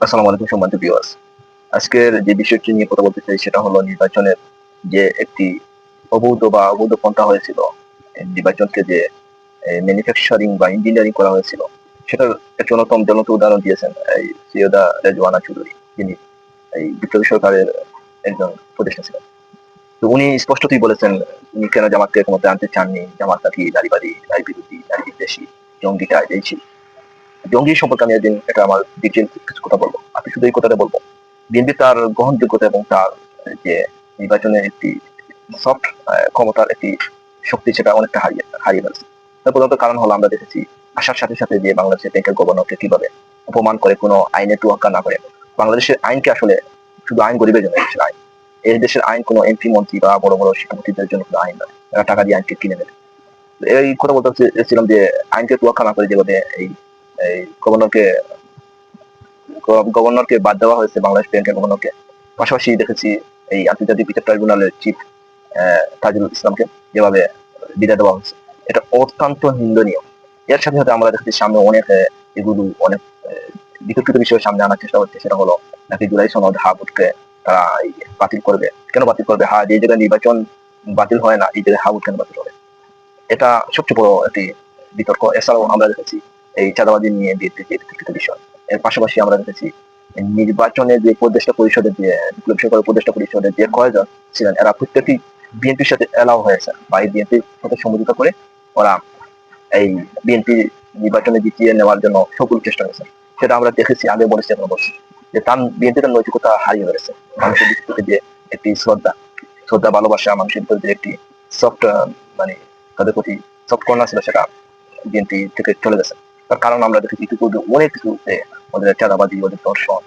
আসসালামু আলাইকুম সম্মানিত ভিউয়ার্স। আজকের যে বিষয়টি নিয়ে কথা বলতে চাই সেটা হলো নির্বাচনের যে একটি অবৈধ পন্থা হয়েছিল। এই নির্বাচনকে যে ম্যানুফ্যাকচারিং বা ইঞ্জিনিয়ারিং করা হয়েছিল সেটার একটা অন্যতম জ্বলন্ত উদাহরণ দিয়েছেন এই সৈয়দা রেজওয়ানা চৌধুরী, যিনি এই বিপ্লবী সরকারের একজন উপদেষ্টা ছিলেন। তো উনি স্পষ্টতই বলেছেন উনি কেন জামাতকে ক্ষমতায় আনতে চাননি। জামাত নাকি নারীবাদী, নারী বিরোধী, নারী বিদ্বেষী, জঙ্গিটা এই ছিল। জঙ্গি সম্পর্কে আমি একদিন এটা আমার ডিটেইলস কিছু কথা বলবো। আপনি শুধু এই কথাটা বলবো। বিএনপি তার গ্রহণযোগ্যতা এবং তার যে নির্বাচনের একটি সফট ক্ষমতার একটি শক্তি সেটা অনেকটা হারিয়ে ফেলছে। তার প্রধানত কারণ হলো আমরা দেখেছি আসার সাথে সাথে যে বাংলাদেশের ব্যাংকের গভর্নরকে কিভাবে অপমান করে কোনো আইনের তোয়াক্কা না করে। বাংলাদেশের আইনকে আসলে শুধু আইন গরিবের জন্য দেশের আইন। এই দেশের আইন কোনো এমপি মন্ত্রী বা বড় বড় শিক্ষামন্ত্রীদের জন্য কোনো আইন নয়। তারা টাকা দিয়ে আইনকে কিনে নেবে। এই কথা বলতে চাচ্ছিলাম যে আইনকে তোয়াক্কা না করে যেভাবে এই এই গভর্নরকে গভর্নরকে বাদ দেওয়া হয়েছে, বাংলাদেশ ব্যাংকের গভর্নরকে। পাশাপাশি দেখেছি এই আন্তর্জাতিক বিচার ট্রাইব্যুনালের চিফ তাজুল ইসলামকে যেভাবে বিদায় দেওয়া হচ্ছে, এটা অত্যন্ত নিন্দনীয়। এর সাথে সাথে আমরা দেখেছি সামনে অনেক এগুলো অনেক বিতর্কিত বিষয় সামনে আনার চেষ্টা হচ্ছে। সেটা হলো নাকি জুলাই সনদ হাবুটকে তারা বাতিল করবে। কেন বাতিল করবে? যে জায়গায় নির্বাচন বাতিল হয় না, এই জায়গায় হাবুট কেন বাতিল হবে? এটা সবচেয়ে বড় একটি বিতর্ক। এছাড়াও আমরা দেখেছি এই চাঁদাবাজি নিয়ে বিএনপির যে বিতর্কিত বিষয়। এর পাশাপাশি আমরা দেখেছি নির্বাচনে যে উপদেষ্টা পরিষদের যে বিপ্লবী সরকার উপদেষ্টা পরিষদের যে কয়েকজন ছিলেন এরা প্রত্যেকেই বিএনপির সাথে এলাও হয়েছে বা এই বিএনপির সাথে সমঝোতা করে ওরা এই বিএনপি নির্বাচনে জিতিয়ে নেওয়ার জন্য সকল চেষ্টা করেছে। সেটা আমরা দেখেছি, আগে বলেছি, এখন বলছি যে তার বিএনপি তার নৈতিকতা হারিয়ে ফেলেছে। মানুষের দিক থেকে যে একটি শ্রদ্ধা ভালোবাসা, মানুষের প্রতি একটি সফট মানে তাদের প্রতি সফট কর্নার ছিল সেটা বিএনপি থেকে চলে গেছে। তার কারণ আমরা দেখেছি ইতিপূর্বে অনেক কিছুতে ওদের চাঁদাবাজি, ওদের দর্শন,